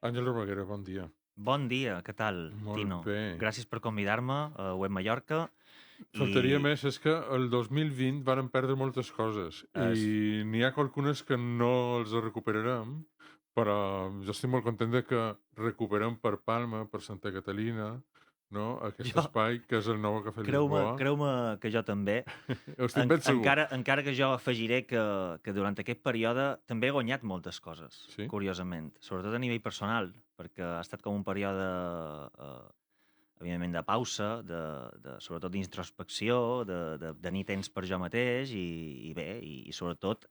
Àngel Romaguera, bon dia. Bon dia, què tal, Molt Tino? bé. Gràcies per convidar-me a Web Mallorca i Faltaria més, és que el 2020 varen perdre moltes coses es, i n'hi ha qualcunes que no els recuperarem, però jo estic molt content de que recuperem per Palma, per Santa Catalina, no? Aquest jo, espai que és el nou Cafè creu-me Lisboa. creu que jo també, Ho estic ben segur. encara que jo afegiré que durant aquest període també he guanyat moltes coses, Sí? curiosament, sobretot a nivell personal, perquè ha estat com un període, evidentment, de pausa, sobretot d'introspecció, de tenir temps per jo mateix i bé, i sobretot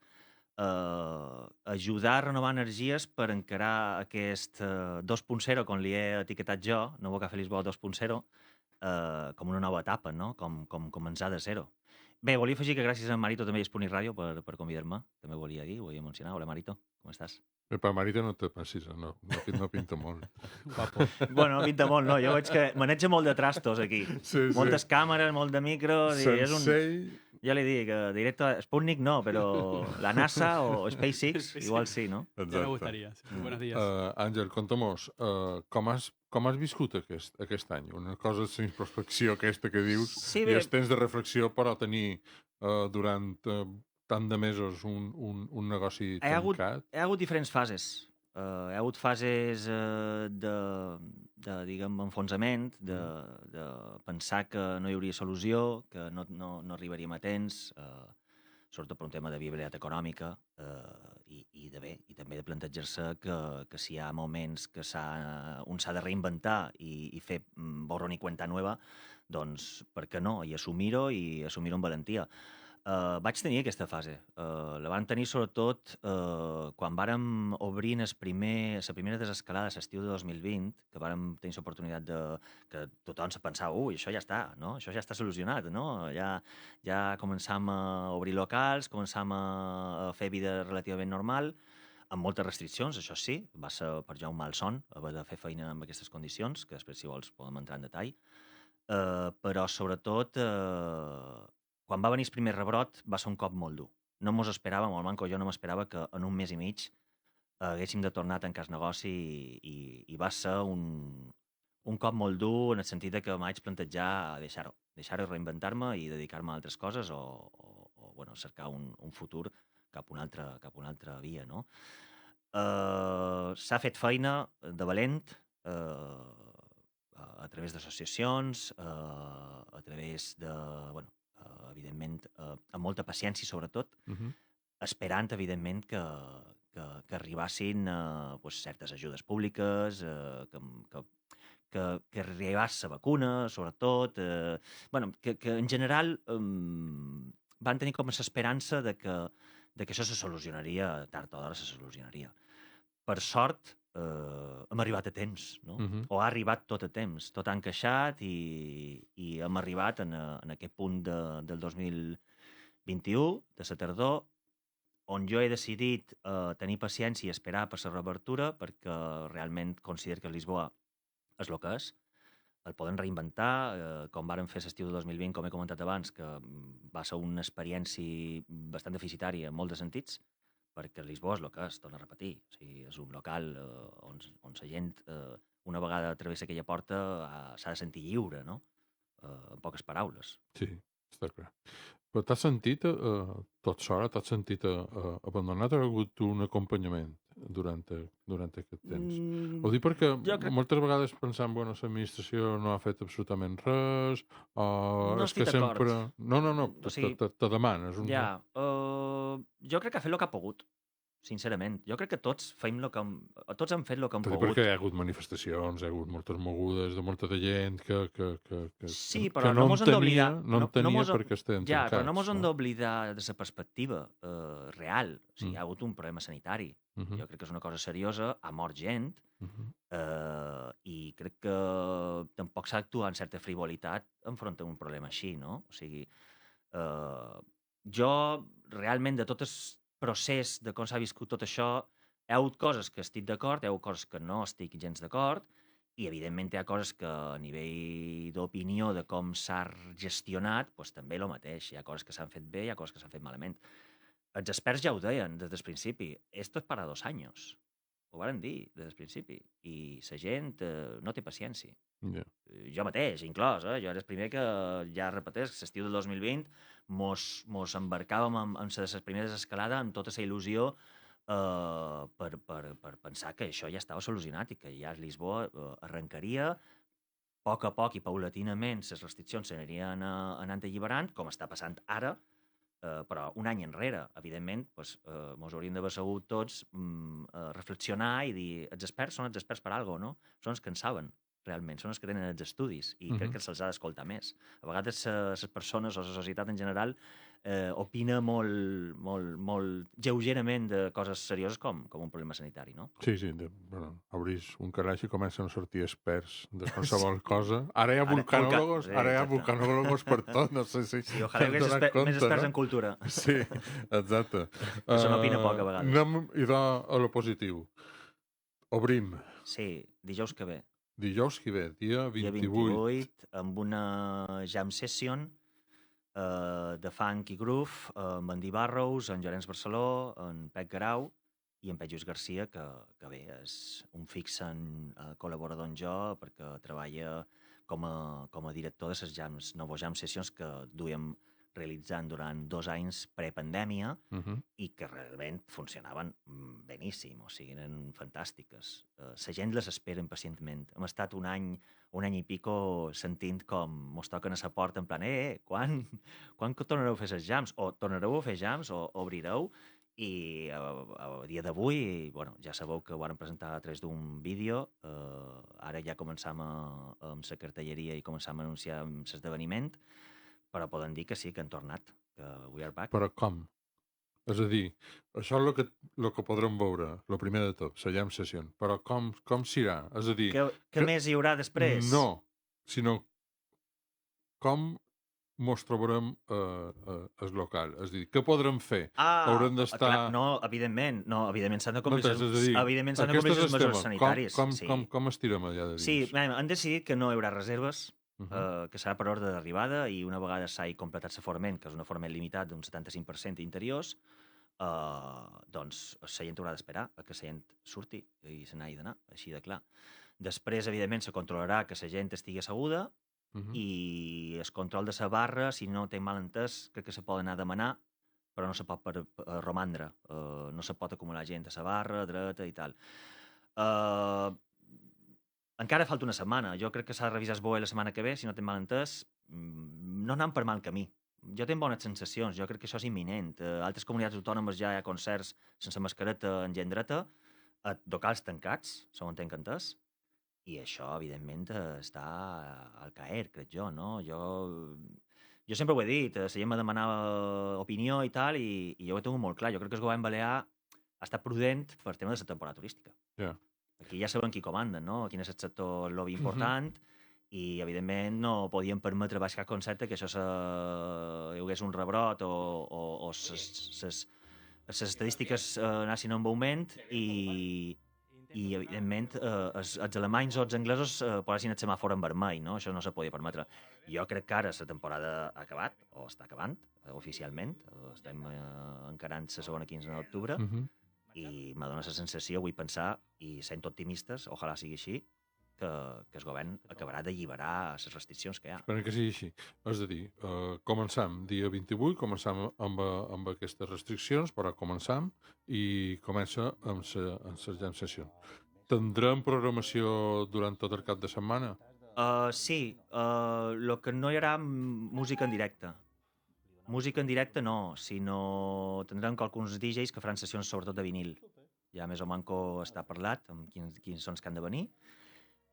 ajudar a renovar energies per encarar aquest 2.0, com li he etiquetat jo, Nou Cafè Lisboa 2.0, com una nova etapa, no? Com començar de zero. Bé, volia afegir que gràcies a Marito també i Sputnik Ràdio per convidar-me, també ho volia dir, ho volia mencionar. Hola, Marito, com estàs? Per Marita no te passis, no pinta molt. Guapo. Bueno, no pinta molt, no? Jo veig que maneja molt de trastos aquí. Sí, sí. Moltes càmeres, molt de micros, i és un... Sensei. Ja li dic, directe a Sputnik no, però la NASA o SpaceX igual sí, no? Ya me Exacte. gustaría. Sí. Buenos días. Àngel, conta'm-nos, com has viscut aquest any? Una cosa és la introspecció aquesta que dius Sí, i bé, els temps de reflexió, però tenir durant tant de mesos un negoci hi ha hagut, tancat. hi ha hagut diferents fases. Hi ha hagut fases diguem, enfonsament, de pensar que no hi hauria solució, que no arribaríem a temps, sobretot per un tema de viabilitat econòmica, i també de plantejar-se que si hi ha moments que un s'ha de reinventar i fer borrón i cuenta nueva, doncs per què no? I assumir-ho amb valentia. Vaig tenir aquesta fase. La van tenir sobretot quan vàrem obrir la primera desescalada l'estiu de 2020, que vàrem tenir l'oportunitat que tothom se pensava, ui, això ja està, no? Això ja està solucionat, no? Ja començam a obrir locals, començam a fer vida relativament normal, amb moltes restriccions, això sí, va ser per jo un malson haver de fer feina en aquestes condicions, que després, si vols, podem entrar en detall. Però sobretot, quan va venir el primer rebrot va ser un cop molt dur. No mos esperàvem, o el Manco jo no m'esperava que en un mes i mig haguéssim de tornar a tancar el negoci i va ser un cop molt dur en el sentit de que m'haig plantejar deixar-ho reinventar-me i dedicar-me a altres coses o bueno, cercar un futur cap a una altra via, no? S'ha fet feina de valent, a través d'associacions, a través de, bueno, evidentment, amb molta paciència, sobretot, esperant, evidentment, que arribassin pues, certes ajudes públiques, que arribés la vacuna, sobretot, bueno, que en general van tenir com l'esperança de que això se solucionaria, tard o d'hora se solucionaria. Per sort, hem arribat a temps, no? O ha arribat tot a temps, tot ha encaixat i hem arribat en aquest punt del 2021, de la tardor, on jo he decidit tenir paciència i esperar per la reobertura, perquè realment considero que Lisboa és el que és. El podem reinventar, com vàrem fer l'estiu de 2020, com he comentat abans, que va ser una experiència bastant deficitària en molts de sentits, perquè Lisboa és el que és, torno a repetir. O sigui, és un local on la gent, una vegada travessa aquella porta, s'ha de sentir lliure, no? En poques paraules. Sí, està clar. Però t'has sentit tot sola? T'has sentit abandonat o ha hagut un acompanyament durant aquest temps? Ho dic perquè Jo crec... moltes vegades pensam, bueno, l'administració no ha fet absolutament res, o No és estic que d'acord. sempre... No, O sigui, te demanes. ja, jo crec que ha fet el que ha pogut, sincerament. Jo crec que tots tots han fet el que han T'ho dic pogut. perquè hi ha hagut manifestacions, hi ha hagut moltes mogudes de molta de gent Sí, que però no no mos hem entenia, d'oblidar... no entenia perquè estaven Ja, però no tancats, mos hem no? d'oblidar de la perspectiva real. O sigui, Mm, hi ha hagut un problema sanitari. mhm, Jo crec que és una cosa seriosa, ha mort gent, mhm. i crec que tampoc s'ha d'actuar amb certa frivolitat enfront d'un problema així, no? O sigui, eh, jo realment de tot el procés de com s'ha viscut tot això, hi ha hagut coses que estic d'acord, hi ha hagut coses que no estic gens d'acord, i evidentment hi ha coses que a nivell d'opinió de com s'ha gestionat, doncs també el mateix. Hi ha coses que s'han fet bé, hi ha coses que s'han fet malament. Els experts ja ho deien des del principi, esto es para 2 años. ho varen dir des del principi, i la gent no té paciència. Ja. Jo mateix, inclòs, jo era el primer que, ja repeteix, l'estiu del 2020 mos embarcàvem en les primeres escalades amb tota la il·lusió per pensar que això ja estava solucionat i que ja Lisboa arrencaria a poc i paulatinament les restriccions s'anirien anant alliberant, com està passant ara, però un any enrere, evidentment, mos hauríem d'haver sabut tots reflexionar i dir, els experts són els experts per alguna cosa, no? Són els que en saben, realment, són els que tenen els estudis i crec que se'ls ha d'escoltar més. A vegades les persones o la societat en general opina molt lleugerament de coses serioses com un problema sanitari, no? Sí, bueno, obrís un calaix i comencen a sortir experts de qualsevol cosa. Ara hi ha vulcanòlogos, vulcanòlogos per tot, no sé si... Sí, ojalà hi hagués més experts en cultura. Sí, exacte. Se n'opina poc, a vegades. Anem a lo positiu. Obrim. Sí, dijous que ve. Dijous que ve, dia 28. Dia 28, amb una jam session de funk i groove, amb Andy Barrows, en Llorenç Barceló, en Pep Garau i en Pep Lluís Garcia, que bé, és un fixen col·laborador en jo, perquè treballa com a director de les noves jam sessions que duíem realitzant durant 2 anys prepandèmia i que realment funcionaven beníssim, o sigui, eren fantàstiques. La gent les espera impacientment. Hem estat un any i pico sentint com mos toquen a la porta en plan, quan tornareu a fer les jams? O tornareu a fer jams? O obrireu? I a dia d'avui, bueno, ja sabeu que ho vam presentar a través d'un vídeo, ara ja començam amb la cartelleria i començam a anunciar l'esdeveniment, però poden dir que sí, que han tornat, que we are back. Però com? És a dir, això és el que podrem veure, el primer de tot, la jam session. Però com serà? És a dir... Què més hi haurà després? No, sinó com mos trobarem el local. És a dir, què podrem fer? Haurem d'estar... Clar, no, evidentment s'han de complir les mesures sanitàries. Com estirem allà de dins? Sí, han decidit que no hi haurà reserves, que serà per ordre d'arribada, i una vegada s'hagi completat l'aforament, que és un aforament limitat d'un 75% d'interiors, doncs la gent haurà d'esperar a que la gent surti i se n'hagi d'anar, així de clar. Després, evidentment, se controlarà que la gent estigui asseguda i el control de la barra, si no tenc mal entès, crec que se pot anar a demanar, però no se pot romandre, no se pot acumular gent a la barra, dreta i tal. Encara falta una setmana. Jo crec que s'ha de revisar el BOE la setmana que ve, si no tinc mal entès. No anant per mal camí. Jo tinc bones sensacions, jo crec que això és imminent. A altres comunitats autònomes ja hi ha concerts sense mascareta en gent dreta, a locals tancats, segons tinc entès, i això, evidentment, està al caer, crec jo, no? Jo sempre ho he dit, la gent m'ha demanat opinió i tal, i jo ho he tingut molt clar. Jo crec que el govern balear ha estat prudent per tema de la temporada turística. Ja. Aquí ja saben qui comanden, no? Quin és el sector lobby important, i, evidentment, no podien permetre baix cap concepte que això hi hagués un rebrot o les estadístiques anessin en augment i evidentment, els alemanys o els anglesos posessin el semàfor en vermell, no? Això no se podia permetre. Jo crec que ara la temporada ha acabat, o està acabant, oficialment. Estem encarant la segona quinzena d'octubre, i m'ha donat la sensació, vull pensar, i sent optimistes, ojalà sigui així, que el govern acabarà d'alliberar les restriccions que hi ha. Esperem que sigui així. És a dir, començam dia 28, començam amb aquestes restriccions, però començam i comença amb les jam sessions. Tindrem programació durant tot el cap de setmana? Sí, el que no hi haurà música en directe. Música en directe no, sinó tindrem alguns DJs que faran sessions sobretot de vinil. Ja més o manco està parlat amb quins són els que han de venir.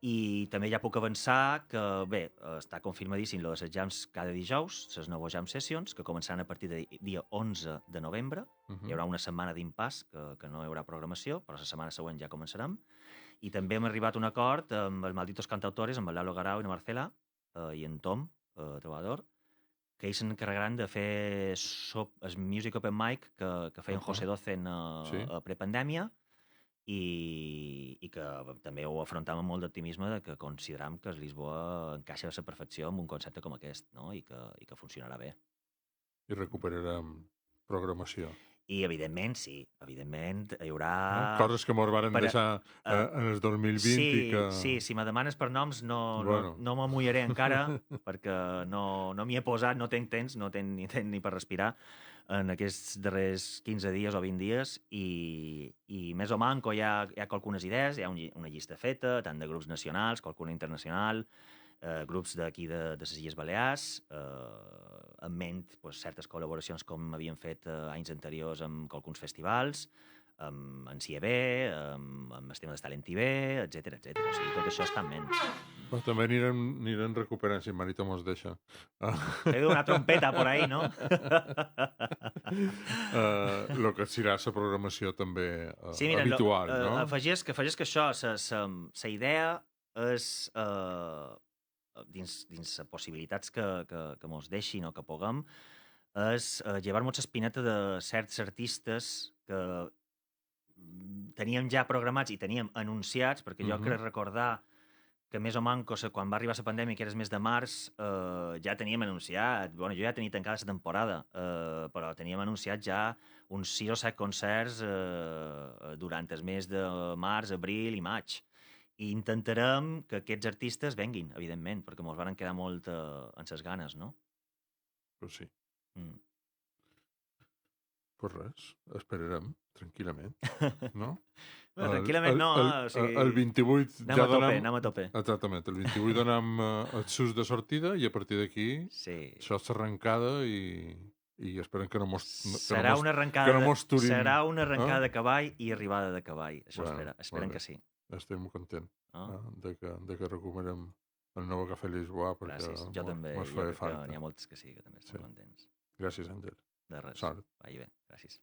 I també ja puc avançar que, bé, està confirmadíssim les jams cada dijous, les noves jam sessions, que començaran a partir del dia 11 de novembre. Hi haurà una setmana d'impàs, que no hi haurà programació, però la setmana següent ja començarem. I també hem arribat a un acord amb els Malditos Cantautores, amb el Lalo Garau i la Marcela, i en Tom, Trobador, que ells s'encarregaran de fer el Music Open Mic que feia en José Docen a prepandèmia, i que també ho afrontàvem amb molt d'optimisme, que consideram que Lisboa encaixa a la perfecció amb un concepte com aquest, no? I que funcionarà bé. I recuperarem programació. I, evidentment, sí, evidentment, hi haurà... Coses que mos varen per a- deixar en el 2020 i que... Sí, si me demanes per noms Bueno. no m'amullaré encara, perquè no m'hi he posat, no tenc temps, no tenc ni temps ni per respirar en aquests darrers 15 dies o 20 dies i més o manco hi ha algunes idees, hi ha una llista feta, tant de grups nacionals, qualcuna internacional, grups d'aquí de les Illes Balears, en ment pues, certes col·laboracions com havíem fet anys anteriors amb alguns festivals, amb en CIEB, amb el tema d'Estalent IB, etc. O sigui, tot això està en ment. Però també anirem recuperant, si Marita mos deixa. He una trompeta por ahí, no? El que serà la programació també Sí, mira, habitual, no? afegeix que això, la idea és, dins les possibilitats que mos deixin o que puguem, és llevar-nos l'espineta de certs artistes que teníem ja programats i teníem anunciats, perquè jo crec recordar que més o manco quan va arribar la pandèmia, que era el mes de març, ja teníem anunciat, bueno, jo ja tenia tancada la temporada, però teníem anunciat ja uns 6 o 7 concerts durant el mes de març, abril i maig. I intentarem que aquests artistes venguin, evidentment, perquè mos van quedar molt en ses ganes, no? Pues sí. Mm. Pues res, esperarem, tranquil·lament, no? Bueno, tranquil·lament no, o sigui... El 28 anem ja a tope, donem... anem a tope. Exactament, el 28 donem el sus de sortida i a partir d'aquí Sí. això és arrencada i esperem que no mos... Serà una arrencada Serà una arrencada de cavall i arribada de cavall. Això Bueno, esperem que sí. Estem contents No? de que recuperem el nou Cafè Lisboa perquè Gràcies, jo també. mos Jo feia crec que falta. n'hi ha molts que sí, que també estan contents. Gràcies, Àngel. De res. Sort. Vagi bé, gràcies.